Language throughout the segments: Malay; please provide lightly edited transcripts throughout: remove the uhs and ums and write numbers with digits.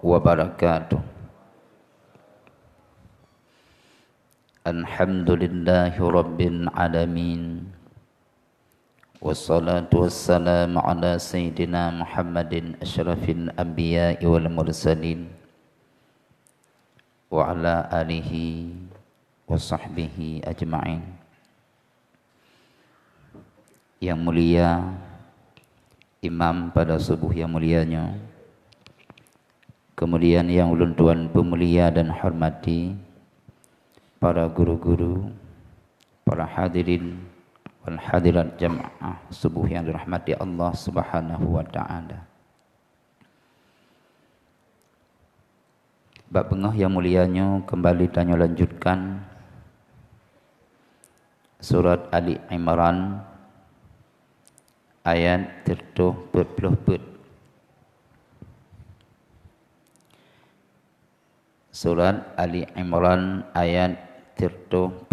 wabarakatuh. Alhamdulillahi rabbil alamin. Wassalatu wassalamu ala sayyidina Muhammadin asyrafil anbiya'i wal mursalin wa ala alihi wa sahbihi ajma'in. Yang mulia Imam pada subuh yang mulianya, kemudian yang ulun tuan pemulia dan hormati para guru-guru, para hadirin wal hadirat jamaah subuh yang dirahmati Allah Subhanahu wa taala. Bab pengah yang mulianya kembali tanya lanjutkan surat Ali Imran ayat 30. Surat Ali Imran ayat 30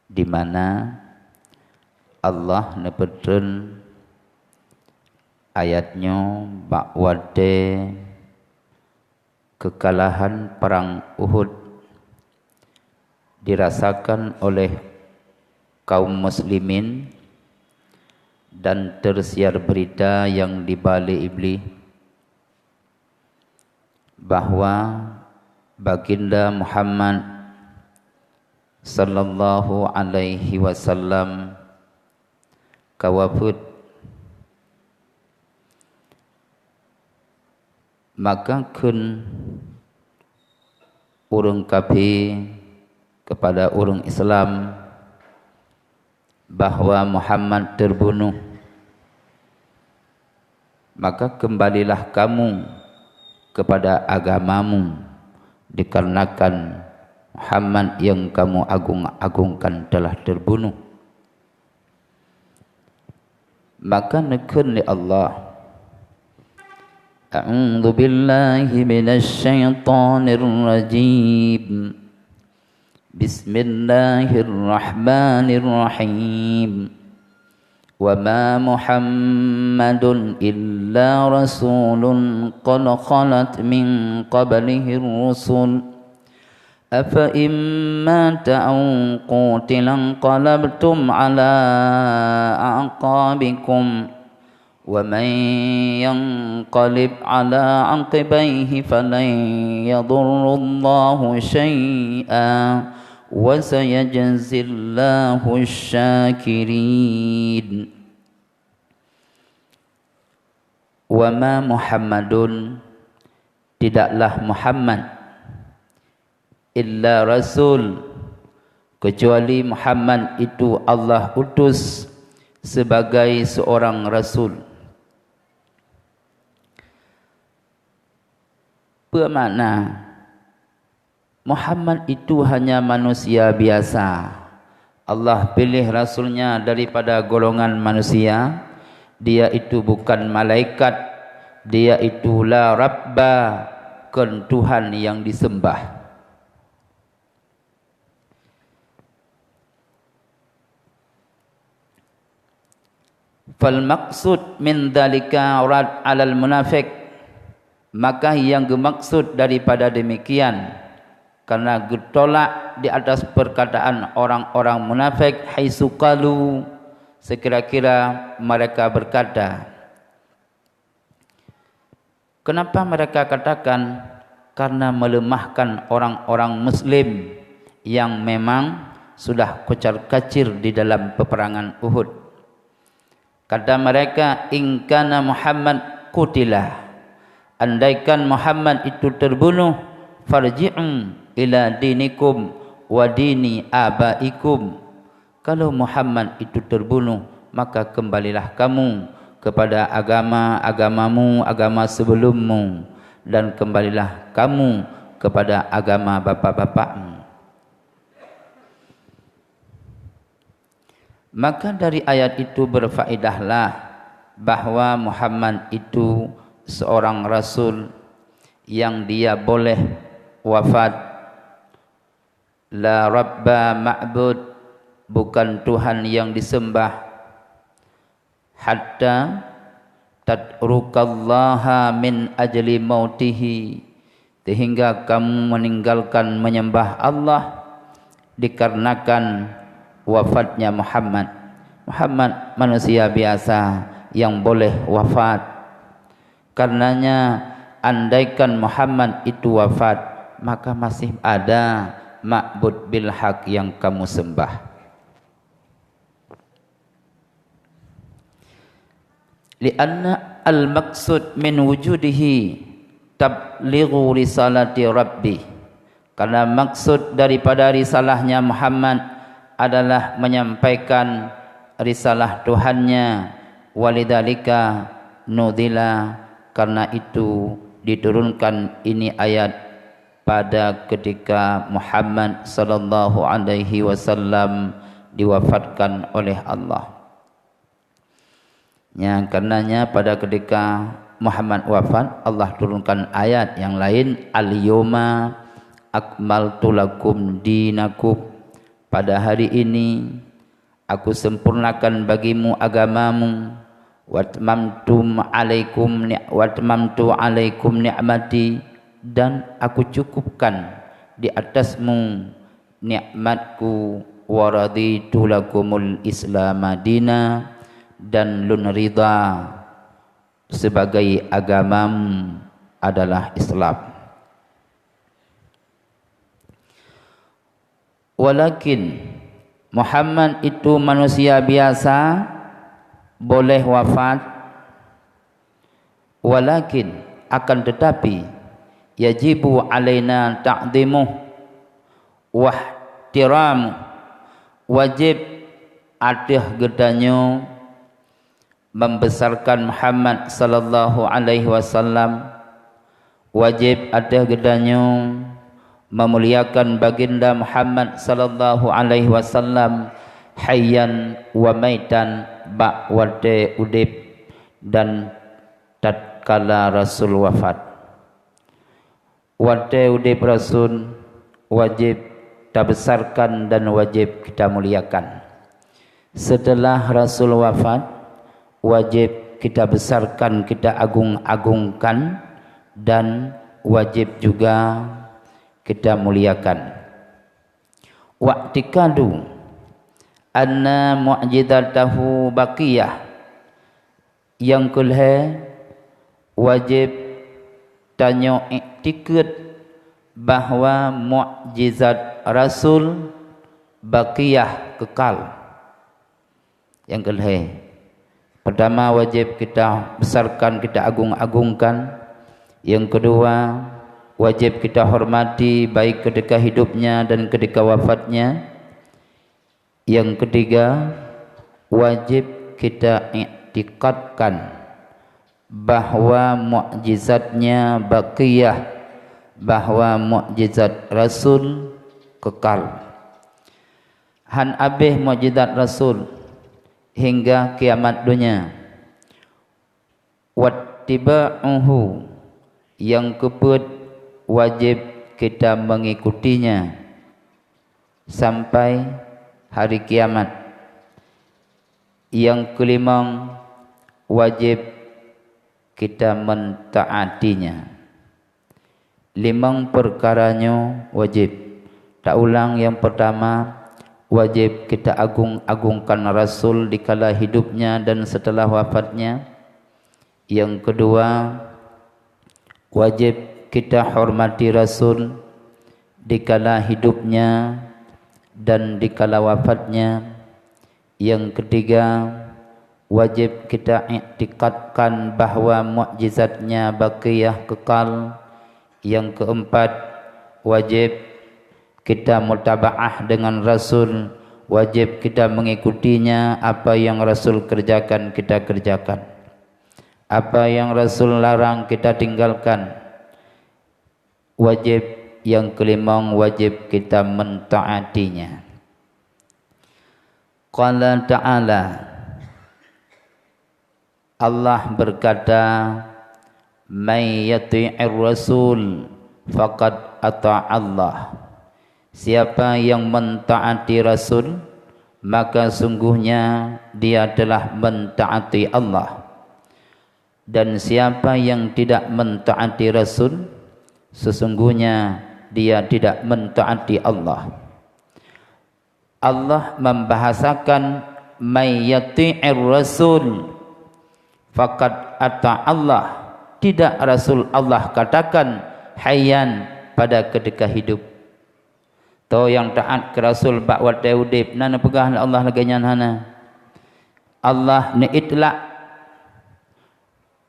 di mana Allah nebetun ayatnya bakwade kekalahan perang Uhud dirasakan oleh kaum muslimin dan tersiar berita yang dibalik iblis bahwa baginda Muhammad sallallahu alaihi wasallam kawafut. Maka kun urang kafir kepada urang Islam bahwa Muhammad terbunuh, maka kembalilah kamu kepada agamamu, dikarenakan Muhammad yang kamu agung-agungkan telah terbunuh. Maka nekun li Allah, a'udzu billahi minasy syaithanir rajim. Bismillahirrahmanirrahim. Wa ma Muhammadun illa rasulun qad khalat min qablihi ar-rusul afa imma aw qutilan qalabtum ala aqabikum wa man yanqalib ala aqibaihi falan yadurrullahu syai'an wa sayajzillahu syakirin. Wa ma Muhammadun, tidaklah Muhammad, illa rasul, kecuali Muhammad itu Allah utus sebagai seorang rasul. Bermakna Muhammad itu hanya manusia biasa. Allah pilih rasulnya daripada golongan manusia. Dia itu bukan malaikat. Dia itu la rabba, kan Tuhan yang disembah. Fal maqsud min dzalika rad 'alal munafiq, maka yang dimaksud daripada demikian karena getolak di atas perkataan orang-orang munafik, haitsu qalu, sekira-kira mereka berkata. Kenapa mereka katakan? Karena melemahkan orang-orang muslim yang memang sudah kocar-kacir di dalam peperangan Uhud. Kata mereka, in kana Muhammad qutilah, andaikan Muhammad itu terbunuh, farji'u ila dinikum wa dini abaikum. Kalau Muhammad itu terbunuh, maka kembalilah kamu kepada agamamu, agama sebelummu, dan kembalilah kamu kepada agama bapa-bapakmu. Maka dari ayat itu berfaedahlah bahwa Muhammad itu seorang rasul yang dia boleh wafat. La rabba ma'bud, bukan Tuhan yang disembah. Hatta tadrukallaha min ajli mautihi, sehingga kamu meninggalkan menyembah Allah dikarenakan wafatnya Muhammad. Muhammad manusia biasa yang boleh wafat. Karenanya andaikan Muhammad itu wafat, maka masih ada ma'bud bil haq yang kamu sembah. Lianna al-maqsud min wujudihi tablighu risalati rabbi, karena maksud daripada risalahnya Muhammad adalah menyampaikan risalah Tuhannya. Walidzalika nudila, karena itu diturunkan ini ayat pada ketika Muhammad sallallahu alaihi wasallam diwafatkan oleh Allah. Ya, karenanya pada ketika Muhammad wafat, Allah turunkan ayat yang lain, al-yawma akmaltu lakum dinakum, pada hari ini aku sempurnakan bagimu agamamu, watmamtu alaikum ni'mati, dan aku cukupkan di atasmu nikmatku, waraditu lakumul islam madina, dan lun ridha sebagai agamamu adalah Islam. Walakin Muhammad itu manusia biasa, boleh wafat. Walakin akan tetapi yajibu alaina ta'zimuh wa ihtiramuh, wajib atas gedanyo membesarkan Muhammad sallallahu alaihi wasallam, wajib atas gedanyo memuliakan baginda Muhammad sallallahu alaihi wasallam hayyan wa maitan, ba'wate udip dan tatkala Rasul wafat. Wate udip Rasul wajib kita besarkan dan wajib kita muliakan. Setelah Rasul wafat, wajib kita besarkan, kita agung-agungkan, dan wajib juga kita muliakan. Wa'tikadu anna mu'jizatahu baqiyah, yang kelhe wajib tanya iktikad bahawa mu'jizat Rasul baqiyah, kekal. Yang kelhe, pertama wajib kita besarkan, kita agung-agungkan. Yang kedua, wajib kita hormati baik ketika hidupnya dan ketika wafatnya. Yang ketiga, wajib kita iktikadkan bahawa mukjizatnya baqiyah, bahawa mukjizat Rasul kekal. Han abih mukjizat Rasul hingga kiamat dunia. Wattiba'uhu, yang keempat wajib kita mengikutinya sampai hari kiamat. Yang kelima, wajib kita mentaatinya. 5 perkaranya wajib. Tak ulang, yang pertama, wajib kita agung-agungkan Rasul di kala hidupnya dan setelah wafatnya. Yang kedua, wajib kita hormati Rasul di kala hidupnya dan di kala wafatnya. Yang ketiga, wajib kita iktikadkan bahawa mukjizatnya baqiyah, kekal. Yang keempat, wajib kita mutabaah dengan Rasul, wajib kita mengikutinya. Apa yang Rasul kerjakan kita kerjakan, apa yang Rasul larang kita tinggalkan. Wajib yang kelima, wajib kita mentaatinya. Qala ta'ala, Allah berkata, may yati'ir rasul faqad ata'allah, siapa yang mentaati Rasul maka sungguhnya dia telah mentaati Allah. Dan siapa yang tidak mentaati Rasul, sesungguhnya dia tidak mentaati Allah. Allah membahasakan may yati'ir rasul faqad ata Allah. Tidak Rasul Allah katakan hayyan pada ketika hidup. Tau yang taat ke Rasul bak wate udip nana pegah Allah laganya hana. Allah ni itlak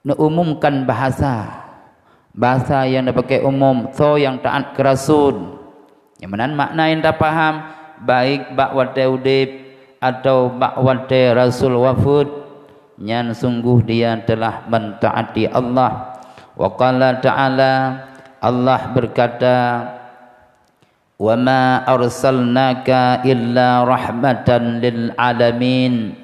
ni umumkan bahasa yang dipakai umum. Tau yang taat ke Rasul. Yang mana makna yang dah faham baik bak wate udip atau bak wate Rasul wafud, nyan sungguh dia telah mentaati Allah. Wa qala ta'ala, Allah berkata, wa ma arsalnaka illa rahmatan lil alamin.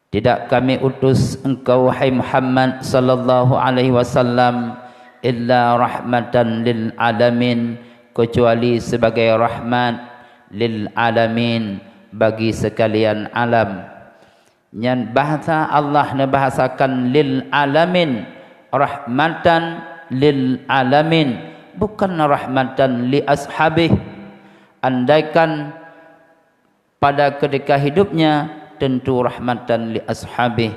Tidak kami utus engkau wahai Muhammad sallallahu alaihi wasallam illa rahmatan lil alamin, kecuali sebagai rahmat lil alamin, bagi sekalian alam. Yang bahasa Allah ne bahasakan lil alamin, rahmatan lil alamin, bukan rahmatan li ashabih. Andaikan pada ketika hidupnya tentu rahmatan li ashabih.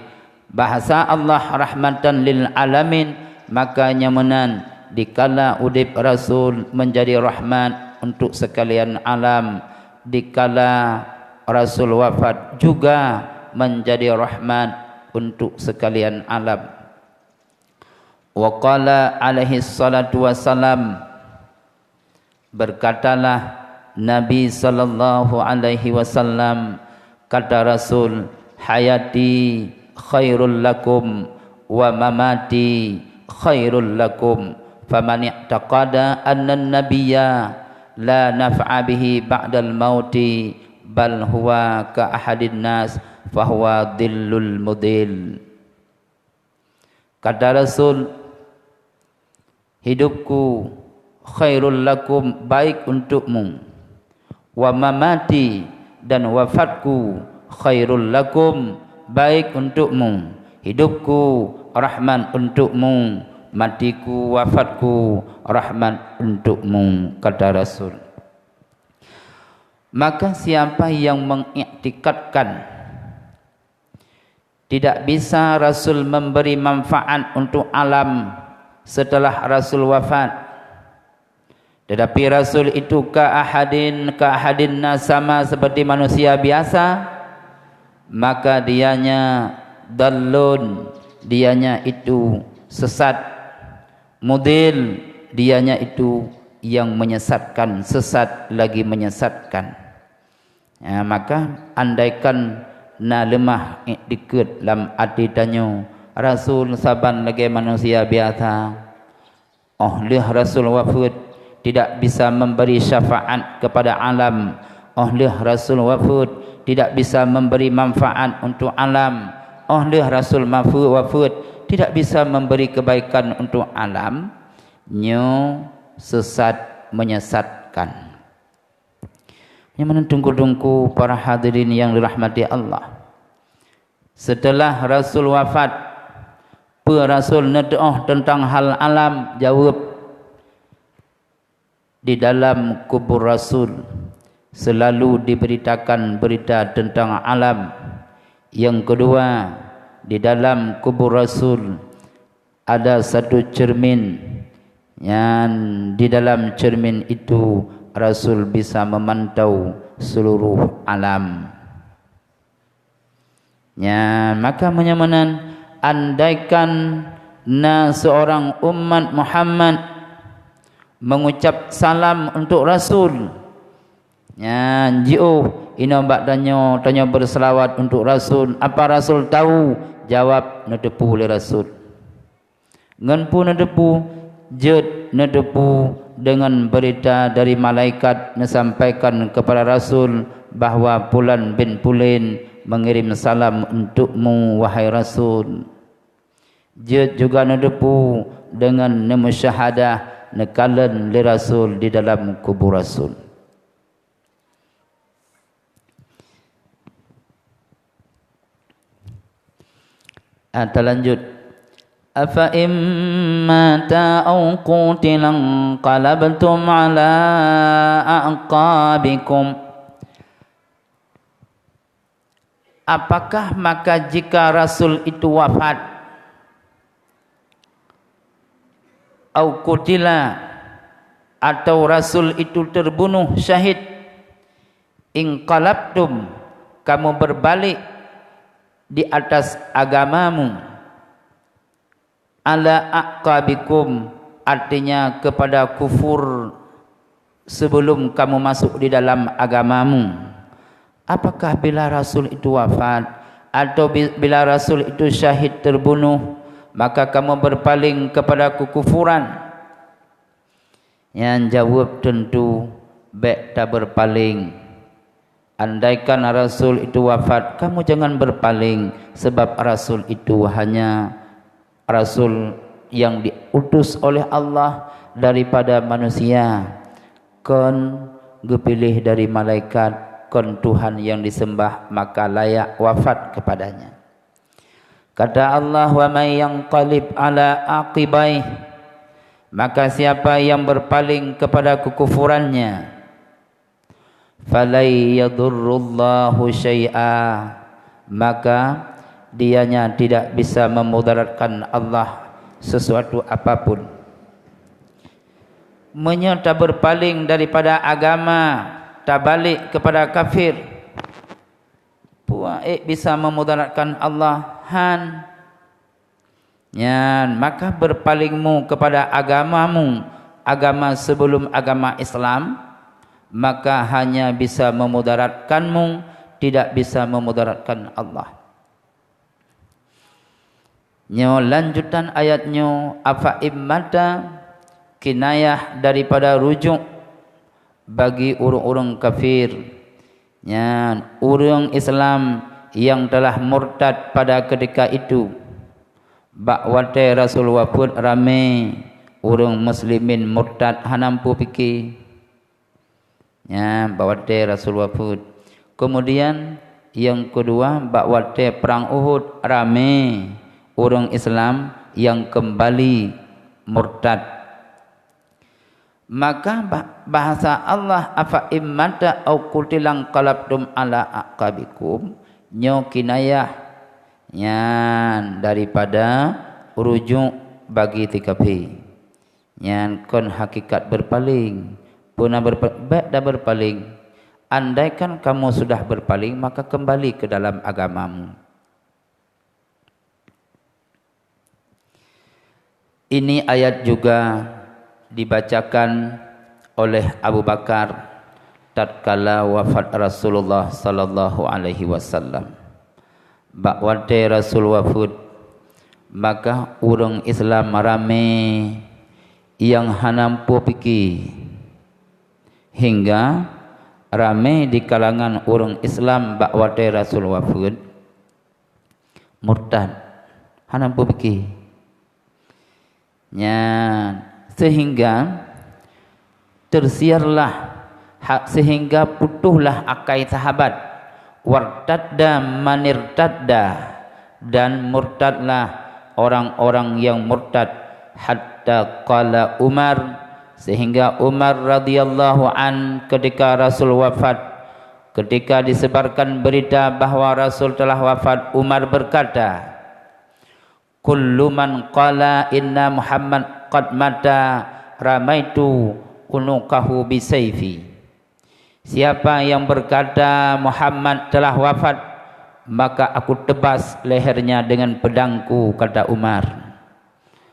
Bahasa Allah rahmatan lil alamin, makanya menan dikala udip Rasul menjadi rahmat untuk sekalian alam, dikala Rasul wafat juga menjadi rahmat untuk sekalian alam. Wa qala alaihi salatu wassalam, berkatalah Nabi sallallahu alaihi wasallam, kata Rasul, hayati khairul lakum wa mamati khairul lakum, faman i'taqada anna an-nabiyya la naf'a bihi ba'dal mauti bal huwa ka ahadin nas fahuwa dhillul mudil. Kata Rasul, hidupku khairul lakum, baik untukmu, wa mamati, dan wafatku khairul lakum, baik untukmu. Hidupku rahmat untukmu, matiku wafatku rahmat untukmu, kata Rasul. Maka siapa yang mengiktikadkan tidak bisa Rasul memberi manfaat untuk alam setelah Rasul wafat, tetapi Rasul itu keahadin sama seperti manusia biasa, maka dianya dallun, dianya itu sesat, mudil, dianya itu yang menyesatkan, sesat lagi menyesatkan. Ya, maka andaikan na lemah dikit lam hati tanyo Rasul saban lagi manusia biasa, oleh Rasul wafat tidak bisa memberi syafaat kepada alam, oleh Rasul wafat tidak bisa memberi manfaat untuk alam, oleh Rasul wafat tidak bisa memberi kebaikan untuk alam, nyo sesat menyesatkan. Yang mana tunggu-tunggu para hadirin yang dirahmati Allah, setelah Rasul wafat, Rasul nadoh tentang hal alam, jawab di dalam kubur Rasul selalu diberitakan berita tentang alam. Yang kedua, di dalam kubur Rasul ada satu cermin, yang di dalam cermin itu Rasul bisa memantau seluruh alam. Ya, maka menyamanan andaikan seorang umat Muhammad mengucap salam untuk Rasul, ya, jio ino mbak tanya berselawat untuk Rasul, apa Rasul tahu? Jawab nedepu oleh Rasul. Ngan pun nedepu, jet nedepu dengan berita dari malaikat menyampaikan kepada Rasul bahawa Fulan bin Pulin mengirim salam untukmu wahai Rasul. Jet juga nedepu dengan nemusyahadah nekalan li Rasul di dalam kubur Rasul. Lanjut. Afa imma ta'au qutilan qalabtum ala aqabikum. Apakah maka jika Rasul itu wafat au qutila atau Rasul itu terbunuh syahid, inqalabtum, kamu berbalik di atas agamamu, ala aqabikum, artinya kepada kufur sebelum kamu masuk di dalam agamamu. Apakah bila Rasul itu wafat atau bila Rasul itu syahid terbunuh, maka kamu berpaling kepada kekufuran? Yang jawab tentu baik tak berpaling. Andaikan Rasul itu wafat, kamu jangan berpaling, sebab Rasul itu hanya Rasul yang diutus oleh Allah daripada manusia, kon dipilih dari malaikat, kon Tuhan yang disembah, maka layak wafat kepadanya. Kata Allah, wa may yanqalib ala aqibai, maka siapa yang berpaling kepada kekufurannya, falai yadurrullahu syai'a, maka dianya tidak bisa memudaratkan Allah sesuatu apapun. Menyata berpaling daripada agama, tak balik kepada kafir, puak bisa memudaratkan Allah han. Maka berpalingmu kepada agamamu, agama sebelum agama Islam, maka hanya bisa memudaratkanmu, tidak bisa memudaratkan Allah. Lanjutan ayatnya, afa immata, kinayah daripada rujuk bagi orang-orang kafir, orang Islam yang telah murtad pada ketika itu. Bakwate Rasul wafat ramai orang muslimin murtad hanampu fikir. Bakwate Rasul wafat. Kemudian yang kedua, bakwate perang Uhud ramai orang Islam yang kembali murtad. Maka bahasa Allah, afa immata au qutilan qalabtum ala aqabikum, kinayah daripada rujuk bagi TKP. Kon hakikat berpaling, punah berpaling. Andaikan kamu sudah berpaling, maka kembali ke dalam agamamu. Ini ayat juga dibacakan oleh Abu Bakar tatkala wafat Rasulullah sallallahu alaihi wasallam. Bakwate Rasul wafat, maka orang Islam ramai yang hanampu fikir, hingga ramai di kalangan orang Islam bakwate Rasul wafat murtad, hanampu fikir. Sehingga tersiarlah, sehingga putuhlah akai sahabat, wartadda manirtadda, dan murtadlah orang-orang yang murtad, hatta qala Umar, sehingga Umar radhiyallahu an ketika Rasul wafat, ketika disebarkan berita bahwa Rasul telah wafat, Umar berkata, kullu man qala inna Muhammad qad mata ramaitu unuqahu bisayfi. Siapa yang berkata Muhammad telah wafat, maka aku tebas lehernya dengan pedangku, kata Umar.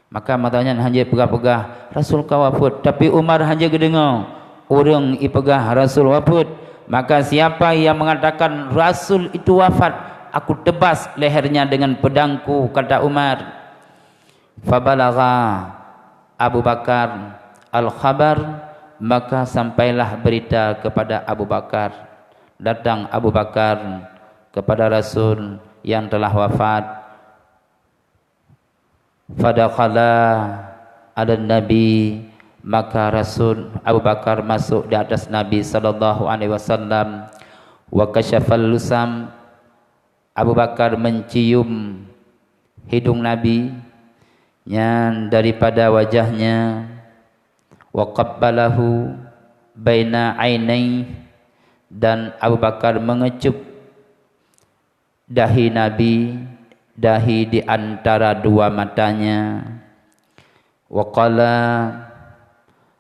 Maka matanya hanya pegah-pegah, Rasul kau wafat, tapi Umar hanya kedengar orang ipegah Rasul wafat. Maka siapa yang mengatakan Rasul itu wafat, aku tebas lehernya dengan pedangku, kata Umar. Fabalagha Abu Bakar al-khabar, maka sampailah berita kepada Abu Bakar. Datang Abu Bakar kepada Rasul yang telah wafat. Fadakhala ala Nabi, maka Rasul Abu Bakar masuk di atas Nabi sallallahu alaihi wasallam. Wa kasyafal lusam, Abu Bakar mencium hidung Nabi, yang daripada wajahnya, wa qabbalahu baina ainai, dan Abu Bakar mengecup dahi Nabi, dahi di antara dua matanya. Wa qala,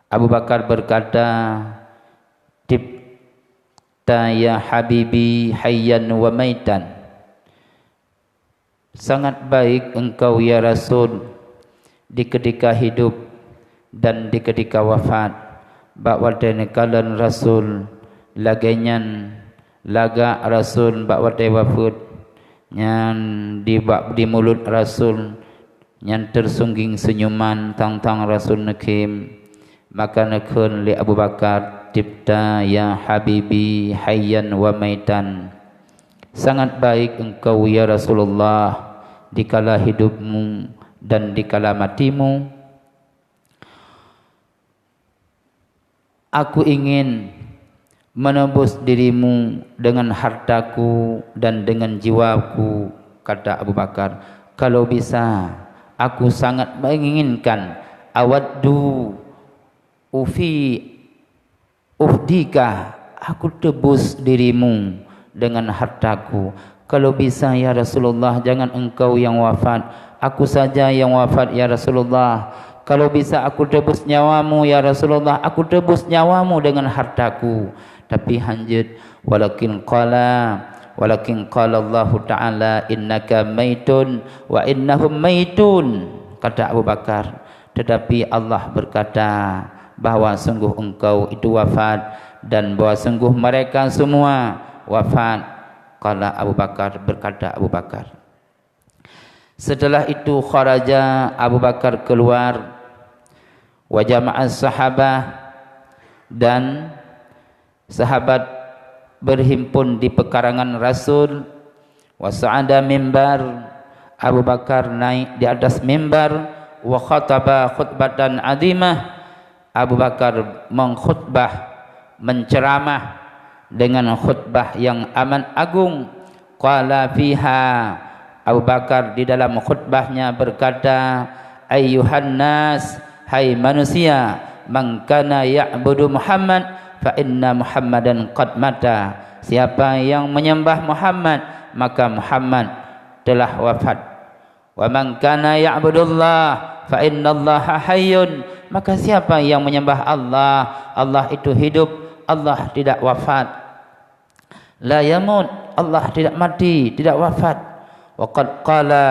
Abu Bakar berkata, tibta ya habibi hayyan wa maitan, sangat baik engkau ya Rasul di ketika hidup dan di ketika wafat. Bak kalan Rasul lagenyan laga Rasul bak wadai wafat, yang di mulut Rasul yang tersungging senyuman tang Rasul nakim. Maka nakun li Abu Bakar, tibta ya habibi hayyan wa maitan, sangat baik engkau ya Rasulullah dikala hidupmu dan dikala matimu. Aku ingin menebus dirimu dengan hartaku dan dengan jiwaku, kata Abu Bakar. Kalau bisa, aku sangat menginginkan, awaddu ufdika, aku tebus dirimu dengan hartaku. Kalau bisa ya Rasulullah, jangan engkau yang wafat, aku saja yang wafat ya Rasulullah. Kalau bisa aku tebus nyawamu ya Rasulullah, aku tebus nyawamu dengan hartaku. Tapi hanjut, walakin qala Allah Ta'ala innaka maitun wa innahum maitun, kata Abu Bakar. Tetapi Allah berkata bahawa sungguh engkau itu wafat dan bahawa sungguh mereka semua wafat. Qala Abu Bakar, berkata Abu Bakar. Setelah itu kharaja, Abu Bakar keluar, wa jama'as sahabah, dan sahabat berhimpun di pekarangan Rasul. Wa sa'ada mimbar, Abu Bakar naik di atas mimbar. Wa khataba khutbatan azimah, Abu Bakar mengkhutbah, menceramah dengan khutbah yang amat agung. Qala fiha, Abu Bakar di dalam khutbahnya berkata, ayyuhan nas, hai manusia, man kana ya'budu Muhammad fa inna Muhammadan qad mata, siapa yang menyembah Muhammad maka Muhammad telah wafat. Wa man kana ya'budullah fa innallaha hayyun, maka siapa yang menyembah Allah, Allah itu hidup, Allah tidak wafat. La yamut, Allah tidak mati, tidak wafat. Wa qad qala,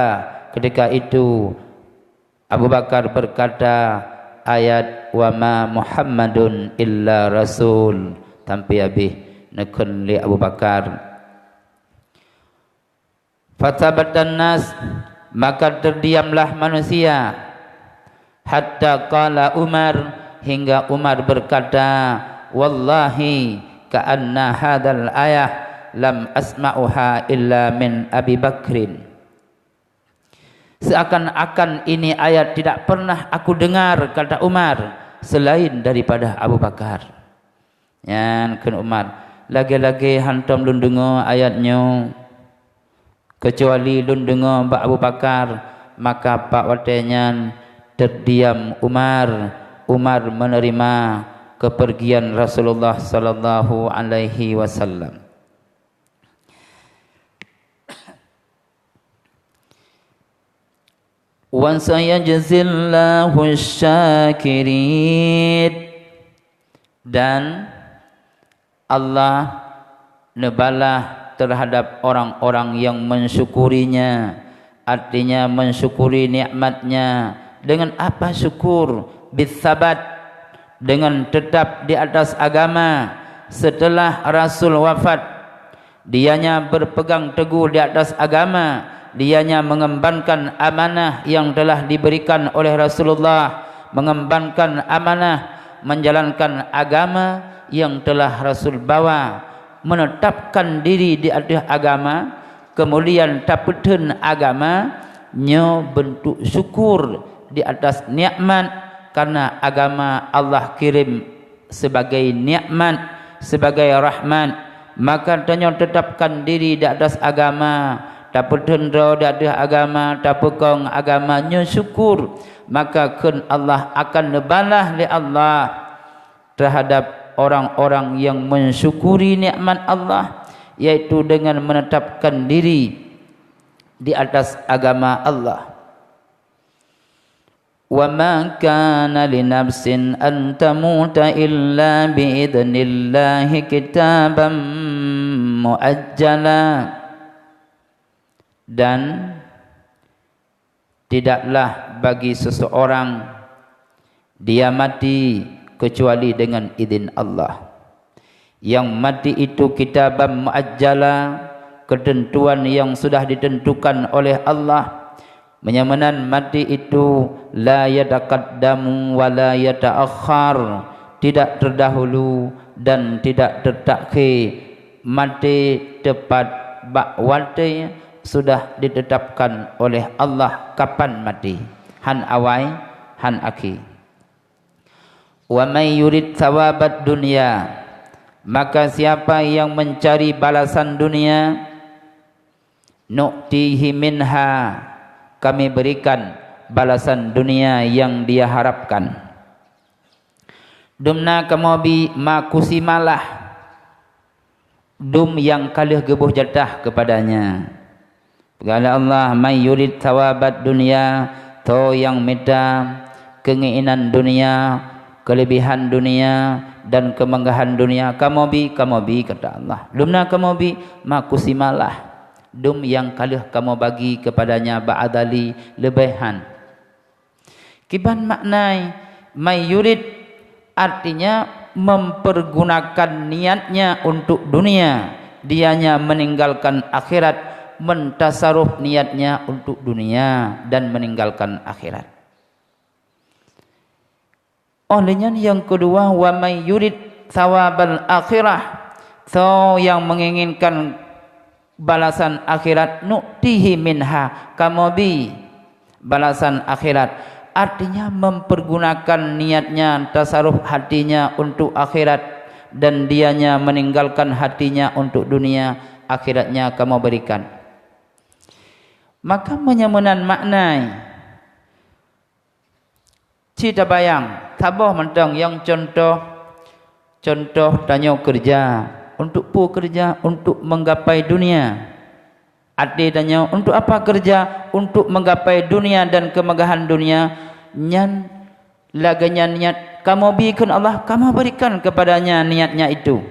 ketika itu Abu Bakar berkata ayat wa ma Muhammadun illa rasul, sampai habis nekun li Abu Bakar. Fatabatan nas, maka terdiamlah manusia. Hatta qala Umar, hingga Umar berkata, wallahi ka'anna hadal ayah lam asma'uha illa min Abi Bakrin, seakan-akan ini ayat tidak pernah aku dengar, kata Umar, selain daripada Abu Bakar. Yang kan Umar, lagi-lagi hantam lun dengar ayatnya, kecuali lun dengar Pak Abu Bakar. Maka pak watenya terdiam Umar. Umar menerima kepergian Rasulullah sallallahu alaihi wasallam. Wa sayajzillahu syakirin, dan Allah nebalah terhadap orang-orang yang mensyukurinya. Artinya mensyukuri nikmatnya. Dengan apa syukur? Bitsabat, dengan tetap di atas agama. Setelah Rasul wafat, dianya berpegang teguh di atas agama. Dianya mengembankan amanah yang telah diberikan oleh Rasulullah, mengembankan amanah, menjalankan agama yang telah Rasul bawa, menetapkan diri di atas agama, kemudian tapeteun agama nya bentuk syukur di atas nikmat, karena agama Allah kirim sebagai nikmat, sebagai rahmat. Maka tanya tetapkan diri di atas agama, Taputun ro dadah agama, tapukong agamanya syukur, maka kun Allah akan nebalah li Allah terhadap orang-orang yang mensyukuri nikmat Allah, yaitu dengan menetapkan diri di atas agama Allah. Wa ma kana li nafsin an tamuta illa bi idnillahi kitaban muajjala. Dan tidaklah bagi seseorang dia mati kecuali dengan izin Allah. Yang mati itu kitabam muajjala, ketentuan yang sudah ditentukan oleh Allah. Menyamanan mati itu la yataqaddamu wa la yata'akhkhar, tidak terdahulu dan tidak tertakhir. Mati tepat waktu sudah ditetapkan oleh Allah kapan mati, han awai han akhir. Wa may yurid thawabat dunya, maka siapa yang mencari balasan dunia, nu'tihi minha, kami berikan balasan dunia yang dia harapkan. Dumna kamobi makusimalah, dum yang kalih gebuh jatah kepadanya. Kata Allah, may yurid thawabat dunia, to yang minta keinginan dunia, kelebihan dunia dan kemegahan dunia, kamobi kata Allah. Dumna kamobi makusimalah, dum yang kalih kamu bagi kepadanya ba'adali lebihan. Kiban maknai may yurid artinya mempergunakan niatnya untuk dunia, dianya meninggalkan akhirat, mentasaruf niatnya untuk dunia dan meninggalkan akhirat. Olehnya yang kedua, wa may yurid thawabal akhirah, so yang menginginkan balasan akhirat, nu'tihi minha, kamobi balasan akhirat, artinya mempergunakan niatnya, tasaruf hatinya untuk akhirat dan dianya meninggalkan hatinya untuk dunia, akhiratnya kamu berikan. Maka menyamanan maknai cita bayang tabah mentang yang contoh tanya kerja, untuk pu kerja untuk menggapai dunia. Ade tanya untuk apa kerja? Untuk menggapai dunia dan kemegahan dunia. Nyan laganya niat kamu bikin Allah, kamu berikan kepadanya niatnya itu.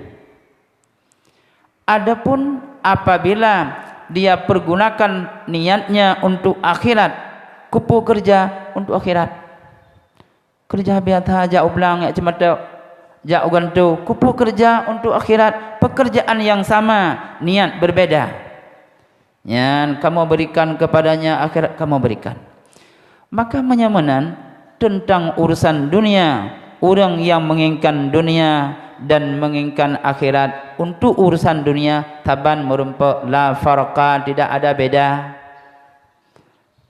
Adapun apabila dia pergunakan niatnya untuk akhirat, kupu kerja untuk akhirat, kerja biasa aja ulang ya cemata ja ugantu, kupu kerja untuk akhirat, pekerjaan yang sama, niat berbeda. Yang kamu berikan kepadanya akhirat kamu berikan. Maka menyamanan tentang urusan dunia, orang yang menginginkan dunia dan menginginkan akhirat, untuk urusan dunia taban merumpak la farqa, tidak ada beda.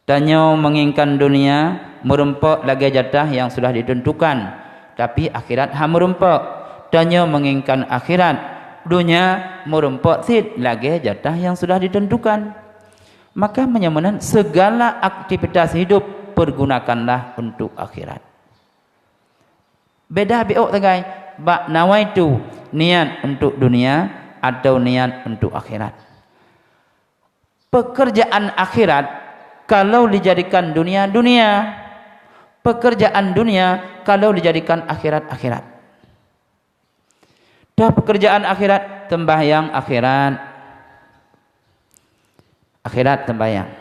Tanya menginginkan dunia merumpak lagi jatah yang sudah ditentukan, tapi akhirat ha merumpak. Tanya menginginkan akhirat, dunia merumpak sid lagi jatah yang sudah ditentukan. Maka menyamanan segala aktivitas hidup pergunakanlah untuk akhirat. Beda biok tagai, bak nawaitu niat untuk dunia atau niat untuk akhirat. Pekerjaan akhirat kalau dijadikan dunia, pekerjaan dunia kalau dijadikan akhirat. Dah pekerjaan akhirat, tembahyang akhirat tembahyang.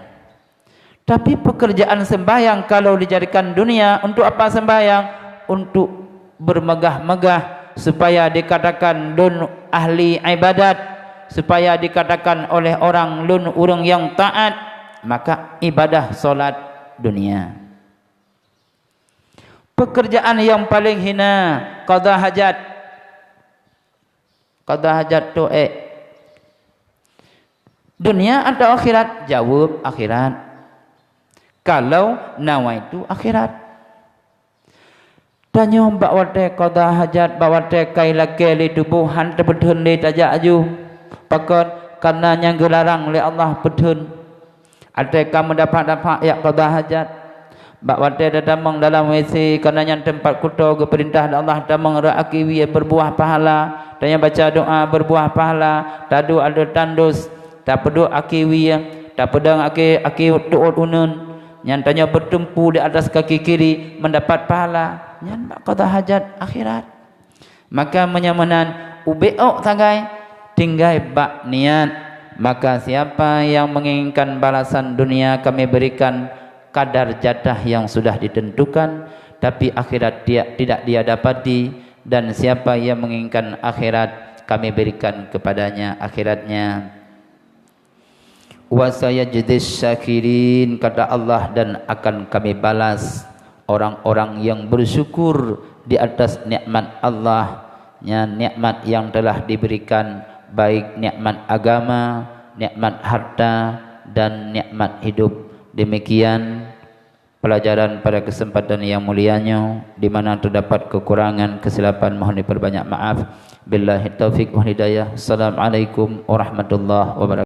Tapi pekerjaan sembahyang kalau dijadikan dunia, untuk apa sembahyang? Untuk bermegah-megah, supaya dikatakan lun ahli ibadat, supaya dikatakan oleh orang lun orang yang taat, maka ibadah solat dunia. Pekerjaan yang paling hina, qada hajat tu dunia atau akhirat? Jawab akhirat. Kalau nawaitu akhirat. Tanya mbak wate qada hajat, mbak wate kaila keli tubuhan terbedun li tajak aju. Pakon karena yang gelarang oleh Allah bedun. Ada kamu dapat ya qada hajat. Bak wate ada damang dalam WC kerana tempat kuto ke perintah Allah damang raakiwi berbuah pahala. Dan yang baca doa berbuah pahala. Tadu ada tandus. Tak peduk akiwi tak pedang aki tuut unun. Yang tanya bertumpu di atas kaki kiri mendapat pahala. Yang bak qada hajat akhirat. Maka menyamanan ubeok tagai tinggai bak niat. Maka siapa yang menginginkan balasan dunia kami berikan kadar jatah yang sudah ditentukan, tapi akhirat tidak dia dapati. Dan siapa yang menginginkan akhirat kami berikan kepadanya akhiratnya. Wa sayajidis syakirin, kata Allah, dan akan kami balas orang-orang yang bersyukur di atas nikmat Allah, nikmat yang telah diberikan, baik nikmat agama, nikmat harta, dan nikmat hidup. Demikian pelajaran pada kesempatan yang mulianya, di mana terdapat kekurangan, kesilapan, mohon diperbanyak maaf. Billahi taufiq wal hidayah. Assalamualaikum warahmatullahi wabarakatuh.